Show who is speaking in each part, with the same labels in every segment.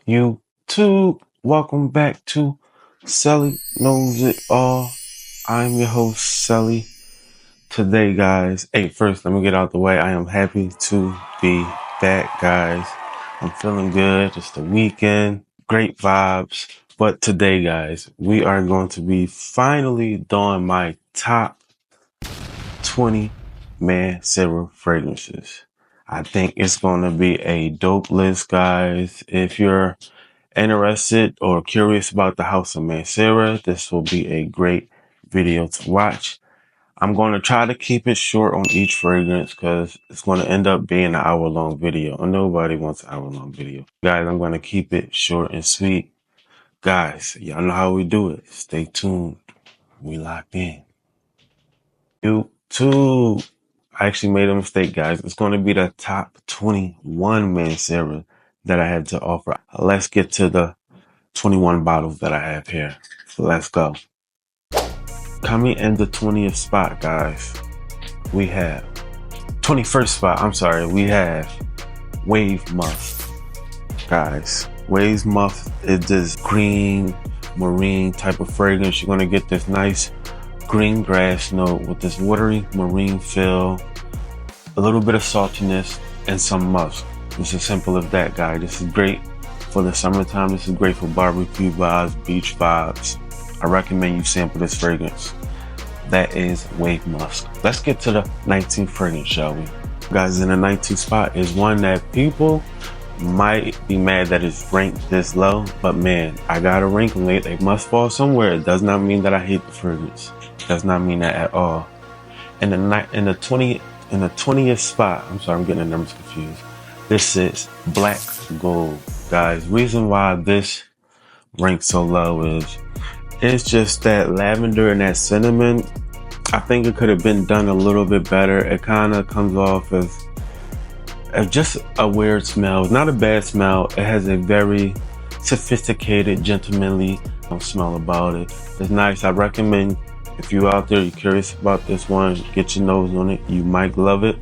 Speaker 1: YouTube, welcome back to Sally Knows It All. I'm your host, Sally. Today, guys, first, let me get out the way. I am happy to be back, guys. I'm feeling good. It's the weekend, great vibes. But today, guys, we are going to be finally doing my top 20 Mancera fragrances. I think it's going to be a dope list, guys. If you're interested or curious about the House of Mancera, this will be a great video to watch. I'm going to try to keep it short on each fragrance because it's going to end up being an hour-long video. And nobody wants an hour-long video. Guys, I'm going to keep it short and sweet. Guys, y'all know how we do it. Stay tuned. We locked in. YouTube. I actually made a mistake, guys. It's going to be the top 21 Mancera that I had to offer. Let's get to the 21 bottles that I have here. So let's go. Coming in the 20th spot, guys, we have 21st spot. I'm sorry. We have Wave Musk, guys. Wave Musk is this green marine type of fragrance. You're going to get this nice green grass note with this watery marine feel, a little bit of saltiness, and some musk. It's as simple as that, guys. This is great for the summertime. This is great for barbecue vibes, beach vibes. I recommend you sample this fragrance. That is Wave Musk. Let's get to the 19th fragrance, shall we? Guys, in the 19th spot is one that people might be mad that it's ranked this low, but man, I gotta rank them. They must fall somewhere. It does not mean that I hate the fragrance. It does not mean that at all. In the 20th spot, I'm sorry, I'm getting the numbers confused. This is Black Gold, guys. Reason why this ranks so low is it's just that lavender and that cinnamon. I think it could have been done a little bit better. It kind of comes off as just a weird smell. It's not a bad smell. It has a very sophisticated, gentlemanly smell about it. It's nice. I recommend if you're out there, you're curious about this one, get your nose on it. You might love it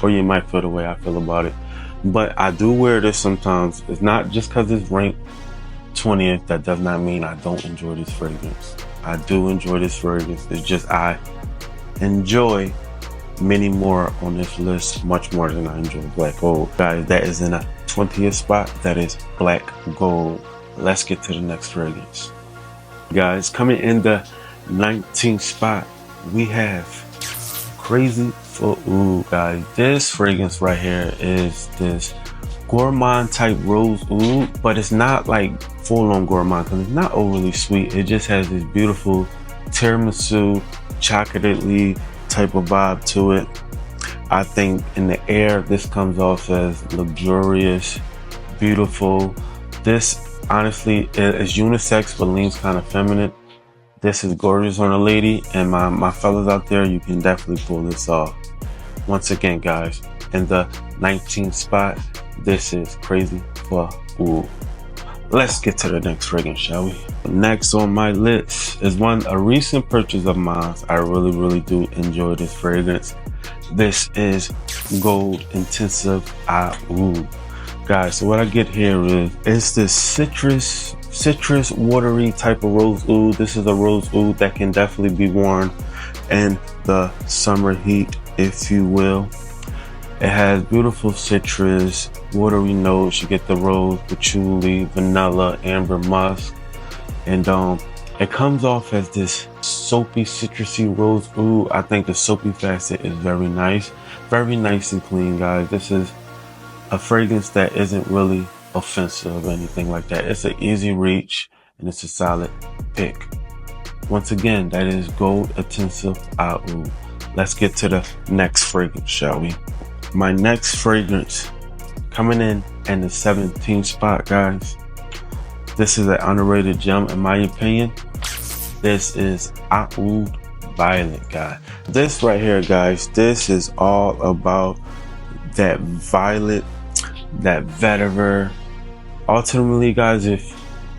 Speaker 1: or you might feel the way I feel about it. But I do wear this sometimes. It's not just because it's ranked 20th, that does not mean I don't enjoy this fragrance. I do enjoy this fragrance. It's just I enjoy many more on this list, much more than I enjoy Black Gold. Guys, that is in a 20th spot. That is Black Gold. Let's get to the next fragrance. Guys, coming in the 19th spot, we have Crazy for Oud, guys. This fragrance right here is this gourmand type rose oud, but it's not like full on gourmand because it's not overly sweet. It just has this beautiful tiramisu, chocolatey type of vibe to it. I think in the air, this comes off as luxurious, beautiful. This honestly is unisex but leans kind of feminine. This is gorgeous on a lady, and my fellas out there, you can definitely pull this off. Once again, guys, in the 19th spot, this is Crazy for Oud. Let's get to the next fragrance, shall we? Next on my list is a recent purchase of mine. I really do enjoy this fragrance. This is Gold Intensive Oud. Guys, so what I get here is this citrus watery type of rose oud. This is a rose oud that can definitely be worn in the summer heat, if you will. It has beautiful citrus, watery notes. You get the rose, patchouli, vanilla, amber musk, and it comes off as this soapy, citrusy rose oud. I think the soapy facet is very nice and clean, guys. This is a fragrance that isn't really offensive or anything like that. It's an easy reach and it's a solid pick. Once again, that is Gold Intensive Oud. Let's get to the next fragrance, shall we? My next fragrance coming in the 17th spot, guys. This is an underrated gem in my opinion. This is Oud Violet, guys. This right here, guys, this is all about that violet, that vetiver. Ultimately, guys, if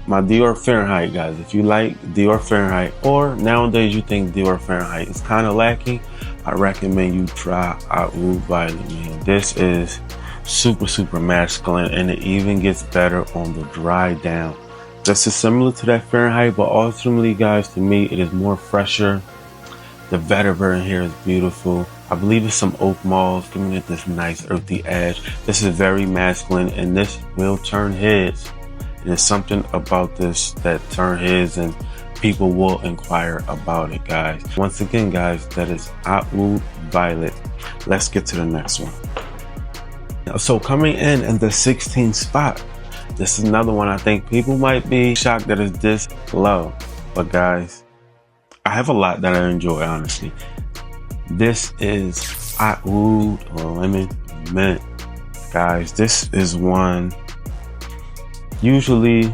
Speaker 1: my Dior Fahrenheit, guys, if you like Dior Fahrenheit, or nowadays you think Dior Fahrenheit is kind of lacking, I recommend you try Oud Violet, man. This is super masculine, and it even gets better on the dry down. This is similar to that Fahrenheit, but ultimately, guys, to me, it is more fresher. The vetiver in here is beautiful. I believe it's some oak malls, giving it this nice earthy edge. This is very masculine, and this will turn heads. There's something about this that turn heads, and people will inquire about it, guys. Once again, guys, that is Oud Violet. Let's get to the next one. So coming in the 16th spot, this is another one I think people might be shocked that it's this low. But guys, I have a lot that I enjoy, honestly. This is Oud Lemon Mint. Guys, this is one usually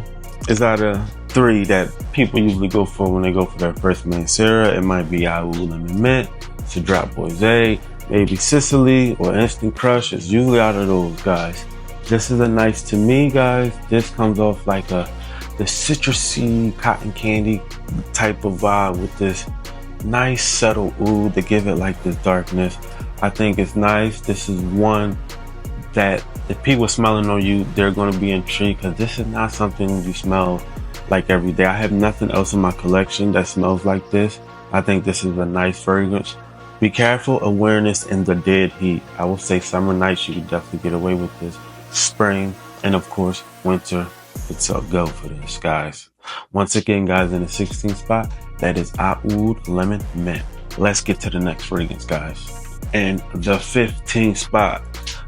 Speaker 1: is out of 3 that people usually go for when they go for their first Mancera. It might be Oud Lemon Mint, it's a Drop Boys A, maybe Sicily or Instant Crush. It's usually out of those, guys. This is a nice, to me, guys, this comes off like the citrusy cotton candy type of vibe with this nice subtle oud to give it like this darkness. I think it's nice. This is one that if people smelling on you, they're going to be intrigued, because this is not something you smell like every day. I have nothing else in my collection that smells like this. I think this is a nice fragrance. Be careful, awareness in the dead heat. I will say summer nights you can definitely get away with this. Spring and of course winter, it's a go for this, guys. Once again, guys, in the 16th spot, that is Oud Lemon Mint. Let's get to the next fragrance, guys. And the 15th spot,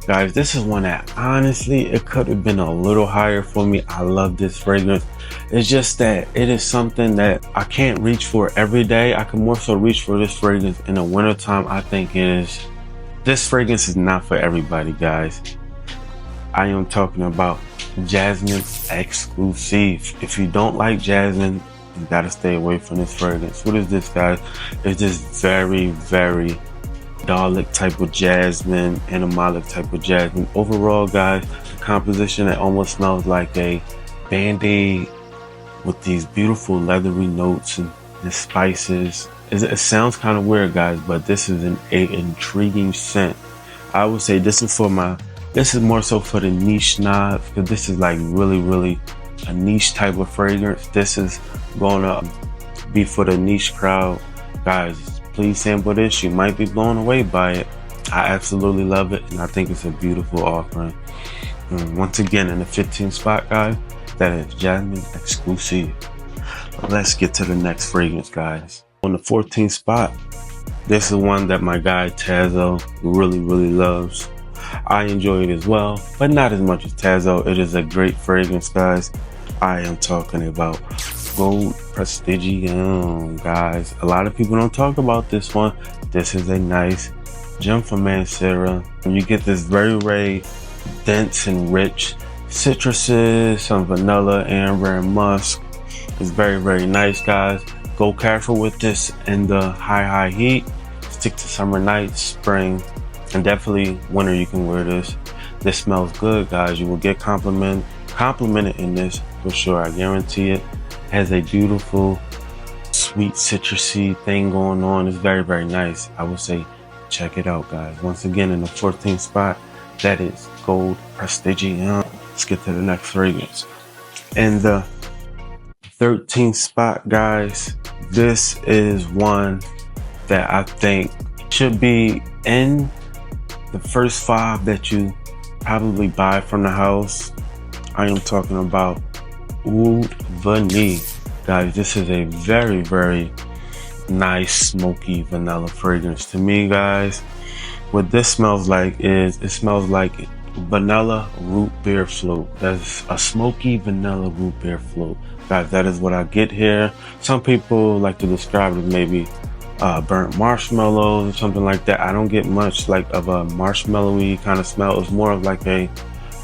Speaker 1: guys, this is one that honestly, it could have been a little higher for me. I love this fragrance. It's just that it is something that I can't reach for every day. I can more so reach for this fragrance in the wintertime. I think this fragrance is not for everybody, guys. I am talking about Jasmine Exclusive. If you don't like jasmine, you gotta stay away from this fragrance. What is this, guys? It's this very Dalek type of jasmine, animalic type of jasmine. Overall, guys, the composition, it almost smells like a Band-Aid with these beautiful leathery notes and the spices. It sounds kind of weird, guys, but this is an intriguing scent. I would say this is more so for the niche snobs, because this is like really a niche type of fragrance. This is gonna be for the niche crowd, guys. Please sample this. You might be blown away by it. I absolutely love it, and I think it's a beautiful offering. And once again, in the 15th spot, guys, that is Jasmine Exclusive. Let's get to the next fragrance, guys. On the 14th spot, this is one that my guy Tazo really loves. I enjoy it as well, but not as much as Tazo. It is a great fragrance, guys. I am talking about Gold Prestigium, guys. A lot of people don't talk about this one. This is a nice gem from Mancera. You get this very dense and rich citruses, some vanilla, amber, and musk. It's very nice, guys. Go careful with this in the high heat. Stick to summer nights, spring, and definitely winter. You can wear this. This smells good, guys. You will get complimented in this for sure. I guarantee it. It has a beautiful, sweet, citrusy thing going on. It's very nice. I would say check it out, guys. Once again, in the 14th spot, that is Gold Prestigium. Let's get to the next fragrance. In the 13th spot, guys, this is one that I think should be in the first 5 that you probably buy from the house. I am talking about Oud Vanille. Guys, this is a very nice smoky vanilla fragrance to me, guys. What this smells like is, it smells like vanilla root beer float. That's a smoky vanilla root beer float, guys. That is what I get here. Some people like to describe it as maybe burnt marshmallows or something like that. I don't get much like of a marshmallowy kind of smell. It's more of like a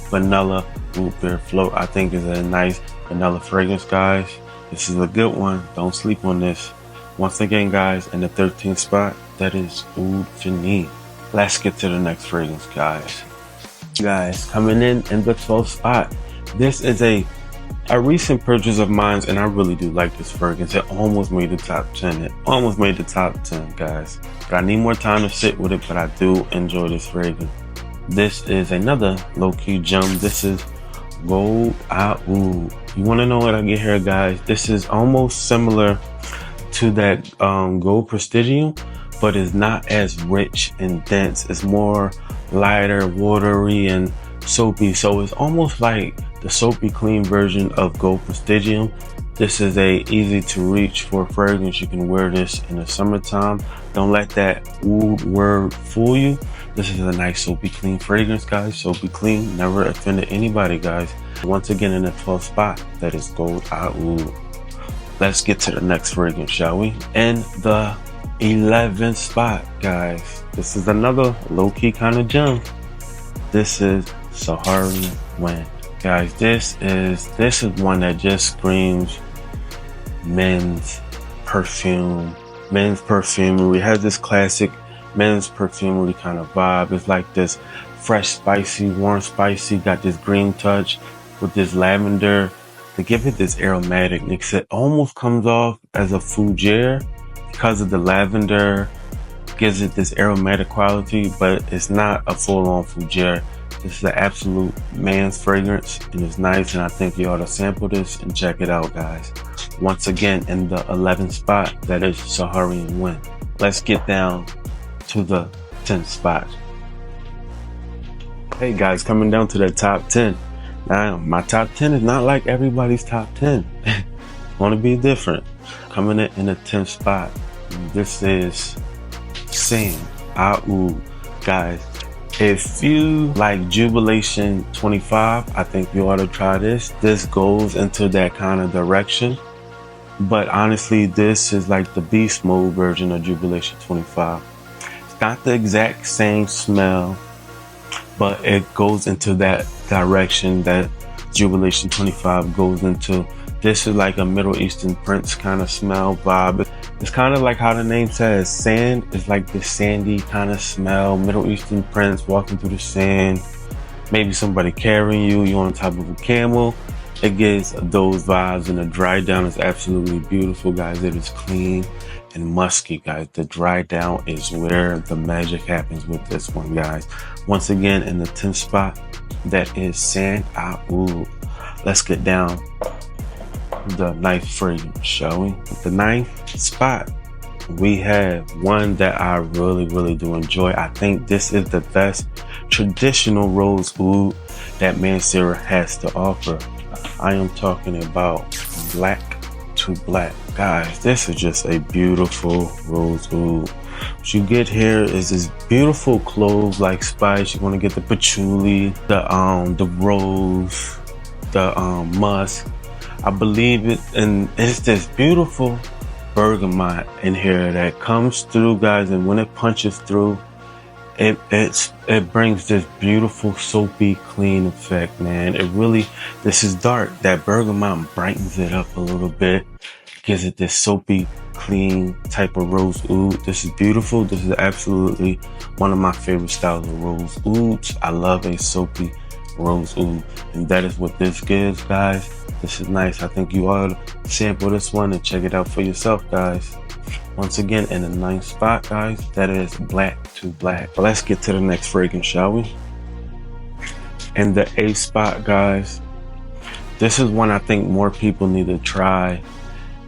Speaker 1: vanilla root beer float. I think is a nice vanilla fragrance, guys. This is a good one. Don't sleep on this. Once again, guys, in the 13th spot, that is Oud Vanille. Let's get to the next fragrance, guys. Guys, coming in the 12th spot, this is a recent purchase of mine, and I really do like this fragrance. It almost made the top 10. It almost made the top 10, guys. But I need more time to sit with it, but I do enjoy this fragrance. This is another low-key gem. This is Gold Oud. You want to know what I get here, guys? This is almost similar to that Gold Prestigium, but it's not as rich and dense. It's more lighter, watery, and soapy. So it's almost like the soapy clean version of Gold Prestigium. This is a easy to reach for fragrance. You can wear this in the summertime. Don't let that oud word fool you. This is a nice soapy clean fragrance, guys. Soapy clean, never offended anybody, guys. Once again, in the 12th spot, that is Gold Oud. Let's get to the next fragrance, shall we? In the 11th spot, guys, this is another low-key kind of gem. This is Saharan Wind. Guys, this is one that just screams men's perfume, men's perfumery. It has this classic men's perfumery kind of vibe. It's like this fresh, spicy, warm, spicy, got this green touch with this lavender to give it this aromatic mix. It almost comes off as a fougere because of the lavender, gives it this aromatic quality, but it's not a full-on fougere. This is an absolute man's fragrance, and it's nice, and I think you ought to sample this and check it out, guys. Once again, in the 11th spot, that is Saharan Wind. Let's get down to the 10th spot. Hey guys, coming down to the top 10. Now, my top 10 is not like everybody's top 10. Want to be different. Coming in the 10th spot, this is Saint Oud. Guys, if you like Jubilation 25, I think you ought to try this. This goes into that kind of direction. But honestly, this is like the beast mode version of Jubilation 25. It's not the exact same smell, but it goes into that direction that Jubilation 25 goes into. This is like a Middle Eastern Prince kind of smell vibe. It's kind of like how the name says, sand is like this sandy kind of smell. Middle Eastern Prince walking through the sand, maybe somebody carrying you, you're on top of a camel. It gives those vibes, and the dry down is absolutely beautiful, guys. It is clean and musky, guys. The dry down is where the magic happens with this one, guys. Once again, in the 10th spot, that is Saint Oud. Let's get down the 9th fragrance, shall we? At the 9th spot, we have one that I really do enjoy. I think this is the best traditional rose oud that Mancera has to offer. I am talking about Black to Black. Guys, this is just a beautiful rose oud. What you get here is this beautiful clove-like spice. You want to get the patchouli, the rose, the musk. I believe it, and it's this beautiful bergamot in here that comes through, guys, and when it punches through, it brings this beautiful soapy clean effect, man. This is dark. That bergamot brightens it up a little bit, gives it this soapy clean type of rose oud. This is beautiful. This is absolutely one of my favorite styles of rose ouds. I love a soapy rose oud, and that is what this gives, guys. This is nice. I think you ought to sample this one and check it out for yourself, guys. Once again, in the 9th spot, guys, that is Black to Black. But let's get to the next fragrance, shall we? In the 8th spot, guys, this is one I think more people need to try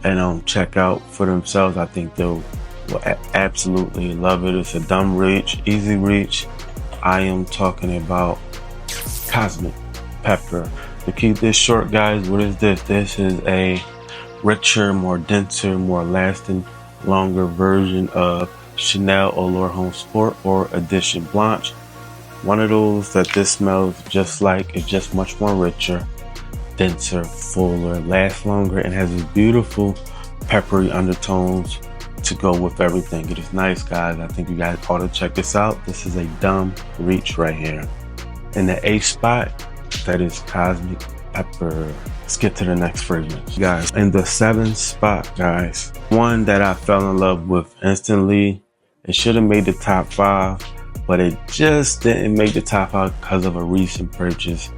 Speaker 1: and check out for themselves. I think they'll absolutely love it. It's a dumb reach, easy reach. I am talking about Cosmic Pepper. To keep this short, guys, what is this? This is a richer, more denser, more lasting, longer version of Chanel Allure Home Sport or Edition Blanche. One of those that this smells just like. It's just much more richer, denser, fuller, lasts longer, and has these beautiful peppery undertones to go with everything. It is nice, guys. I think you guys ought to check this out. This is a dumb reach right here. In the 8th spot, that is Cosmic Pepper. Let's get to the next fragrance, guys. In the 7th spot, guys, one that I fell in love with instantly. It should have made the top 5, but it just didn't make the top 5 because of a recent purchase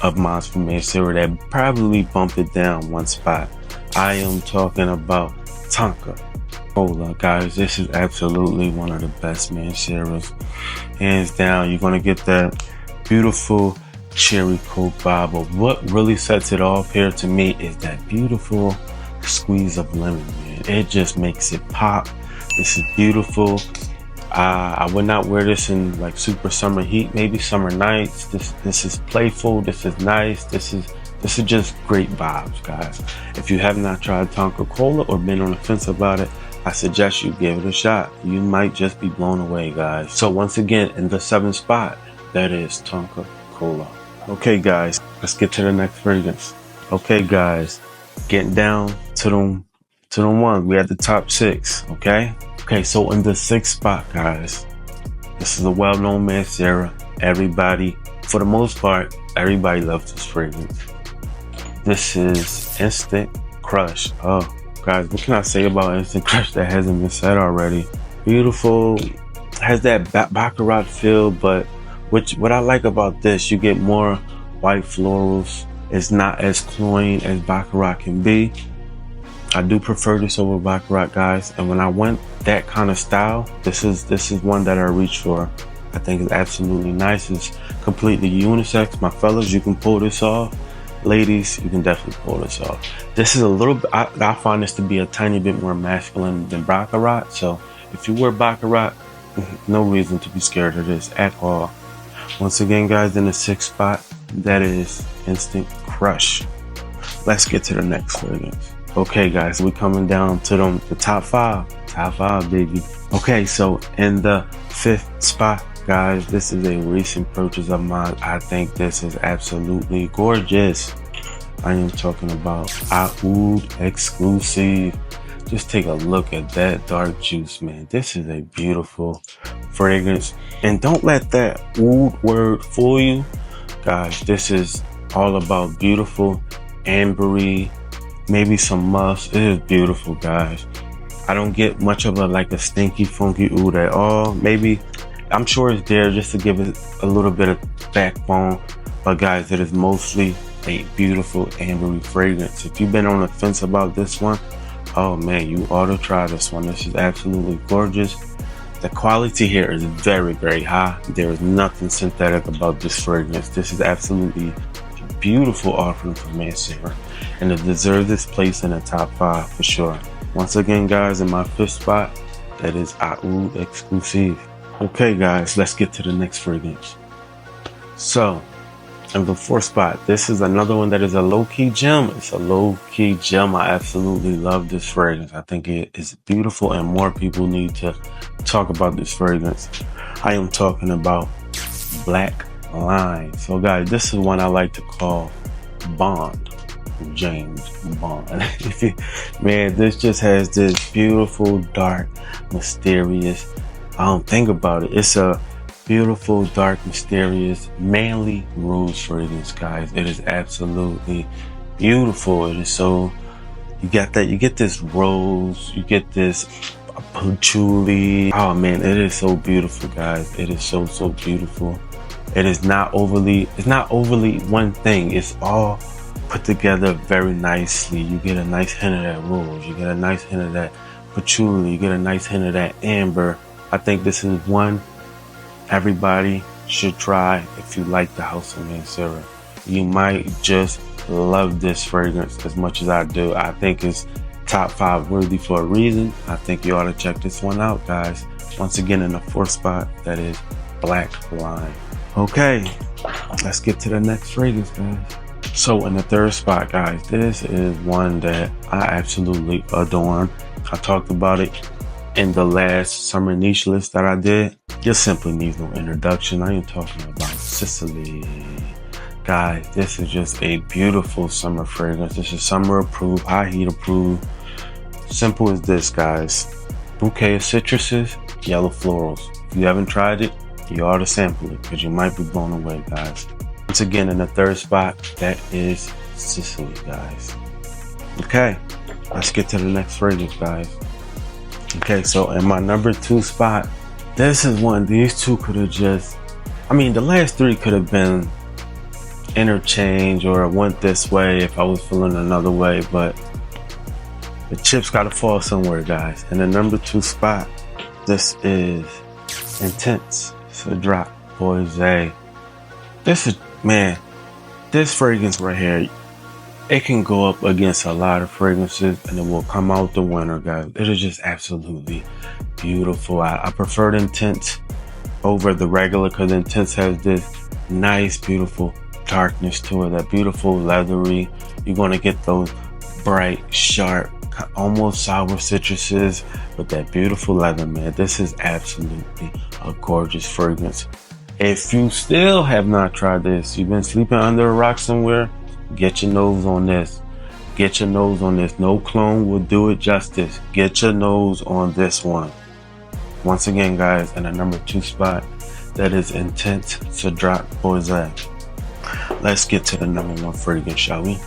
Speaker 1: of mine from Mancera that probably bumped it down one spot. I am talking about Tonka Cola, guys. This is absolutely one of the best manceras, hands down. You're gonna get that beautiful cherry Coke vibe. But what really sets it off here to me is that beautiful squeeze of lemon, man. It just makes it pop. This is beautiful. I would not wear this in like super summer heat, maybe summer nights. This is playful. This is nice. This is just great vibes, guys. If you have not tried Tonka Cola or been on the fence about it, I suggest you give it a shot. You might just be blown away, guys. So once again, in the 7th spot, that is Tonka Cola. Okay, guys, let's get to the next fragrance. Okay, guys, getting down to them ones. We at the top 6, okay? Okay, so in the 6th spot, guys, this is a well-known Mancera. Everybody, for the most part, everybody loves this fragrance. This is Instant Crush. Oh, guys, what can I say about Instant Crush that hasn't been said already? Beautiful, has that Baccarat feel, but what I like about this, you get more white florals. It's not as cloying as Baccarat can be. I do prefer this over Baccarat, guys. And when I want that kind of style, this is one that I reach for. I think it's absolutely nice. It's completely unisex. My fellas, you can pull this off. Ladies, you can definitely pull this off. This is a little bit, I find this to be a tiny bit more masculine than Baccarat. So if you wear Baccarat, no reason to be scared of this at all. Once again, guys, in the 6th spot, that is Instant Crush. Let's get to the next fragrance. Okay, guys, we're coming down to the top 5. Top 5, baby. Okay, so in the 5th spot, guys, this is a recent purchase of mine. I think this is absolutely gorgeous. I am talking about Oud Exclusive. Just take a look at that dark juice, man. This is a beautiful fragrance. And don't let that oud word fool you. Guys, this is all about beautiful, ambery, maybe some musk. It is beautiful, guys. I don't get much of a stinky, funky oud at all. Maybe, I'm sure it's there just to give it a little bit of backbone. But guys, it is mostly a beautiful, ambery fragrance. If you've been on the fence about this one, oh man, you ought to try this one. This is absolutely gorgeous. The quality here is very, very high. There is nothing synthetic about this fragrance. This is absolutely a beautiful offering from Mancera, and it deserves its place in the top 5 for sure. Once again, guys, in my 5th spot, that is Oud Exclusive. Okay, guys, let's get to the next fragrance. So, in the 4th spot, this is another one that is a low-key gem. It's a low-key gem. I absolutely love this fragrance. I think it is beautiful, and more people need to talk about this fragrance. I am talking about Black Lime. So, guys, this is one I like to call Bond. James Bond. Man, this just has this beautiful, dark, mysterious, think about it. It's a beautiful, dark, mysterious, manly rose fragrance, guys. It is absolutely beautiful. It is so, you get this rose, you get this patchouli. Oh man, it is so beautiful, guys. It is so beautiful. It's not overly one thing. It's all put together very nicely. You get a nice hint of that rose, you get a nice hint of that patchouli, you get a nice hint of that amber. I think this is one everybody should try if you like the House of Mancera. You might just love this fragrance as much as I do. I think it's top 5 worthy for a reason. I think you ought to check this one out, guys. Once again, in the 4th spot, that is Black Lime. Okay, let's get to the next fragrance, guys. So in the 3rd spot, guys, this is one that I absolutely adore. I talked about it in the last summer niche list that I did. Just simply needs no introduction. I am talking about Sicily. Guys, this is just a beautiful summer fragrance. This is summer approved, high heat approved. Simple as this, guys. Bouquet of citruses, yellow florals. If you haven't tried it, you ought to sample it because you might be blown away, guys. Once again, in the 3rd spot, that is Sicily, guys. Okay, let's get to the next fragrance, guys. Okay, so in my number 2 spot, this is one, these two could have just, the last 3 could have been interchange or went this way if I was feeling another way, but The chips gotta fall somewhere, guys. In the number 2 spot, this is Intense. It's a drop, boys. This is, man, this fragrance right here, it can go up against a lot of fragrances and it will come out the winner, guys. It is just absolutely beautiful. I prefer the Intense over the regular because the Intense has this nice, beautiful darkness to it, that beautiful leathery. You're going to get those bright, sharp, almost sour citruses with that beautiful leather, man. This is absolutely a gorgeous fragrance. If you still have not tried this, you've been sleeping under a rock somewhere, get your nose on this. Get your nose on this. No clone will do it justice. Get your nose on this one. Once again, guys, in the number 2 spot, that is Intense Cedrat Boise. Let's get to the number 1 fragrance, shall we?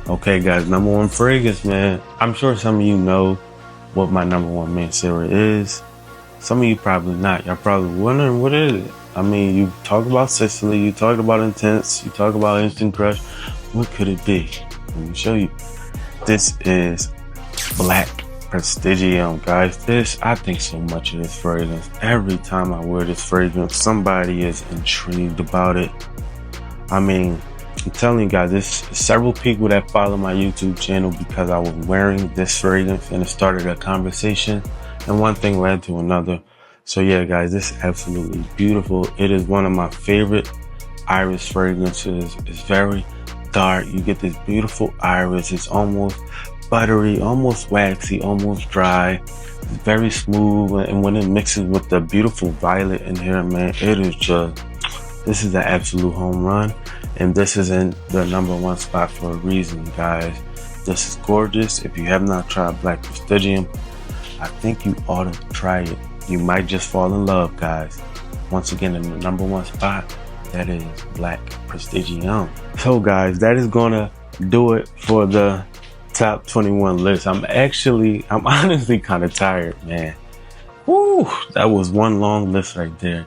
Speaker 1: Okay, guys, number 1 fragrance, man. I'm sure some of you know what my number 1 Mancera is. Some of you probably not. Y'all probably wondering what is it. I mean, you talk about Sicily, you talk about Intense, you talk about Instant Crush. What could it be? Let me show you. This is Black Prestigium, guys. I think so much of this fragrance. Every time I wear this fragrance, somebody is intrigued about it. I mean, I'm telling you guys, there's several people that follow my YouTube channel because I was wearing this fragrance and it started a conversation and one thing led to another. So yeah, guys, this is absolutely beautiful. It is one of my favorite iris fragrances. It's very dark. You get this beautiful iris. It's almost buttery, almost waxy, almost dry. It's very smooth. And when it mixes with the beautiful violet in here, man, it is just, this is an absolute home run. And this is in the number 1 spot for a reason, guys. This is gorgeous. If you have not tried Black Prestigium, I think you ought to try it. You might just fall in love, guys. Once again, in the number 1 spot, that is Black Prestigium. So, guys, that is gonna do it for the top 21 list. I'm honestly kind of tired, man. Woo, that was one long list right there.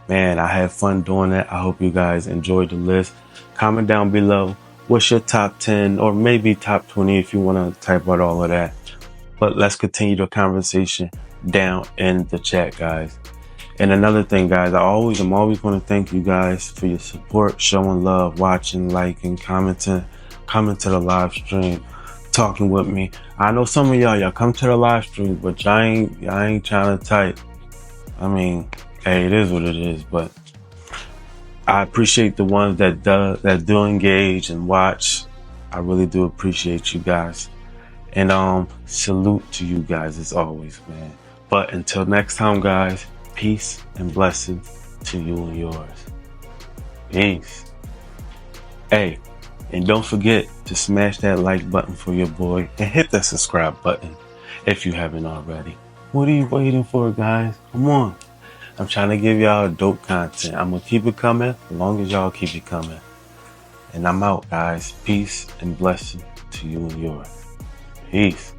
Speaker 1: Man, I had fun doing that. I hope you guys enjoyed the list. Comment down below what's your top 10 or maybe top 20 if you want to type out all of that. But let's continue the conversation down in the chat, guys. And another thing, guys, I'm always going to thank you guys for your support, showing love, watching, liking, commenting, coming to the live stream, talking with me. I know some of y'all come to the live stream, but y'all ain't trying to type. I mean, hey, it is what it is, but I appreciate the ones that do engage and watch. I really do appreciate you guys. And salute to you guys as always, man. But until next time, guys, peace and blessings to you and yours. Peace. Hey, and don't forget to smash that like button for your boy and hit that subscribe button if you haven't already. What are you waiting for, guys? Come on. I'm trying to give y'all dope content. I'm going to keep it coming as long as y'all keep it coming. And I'm out, guys. Peace and blessing to you and yours. Peace.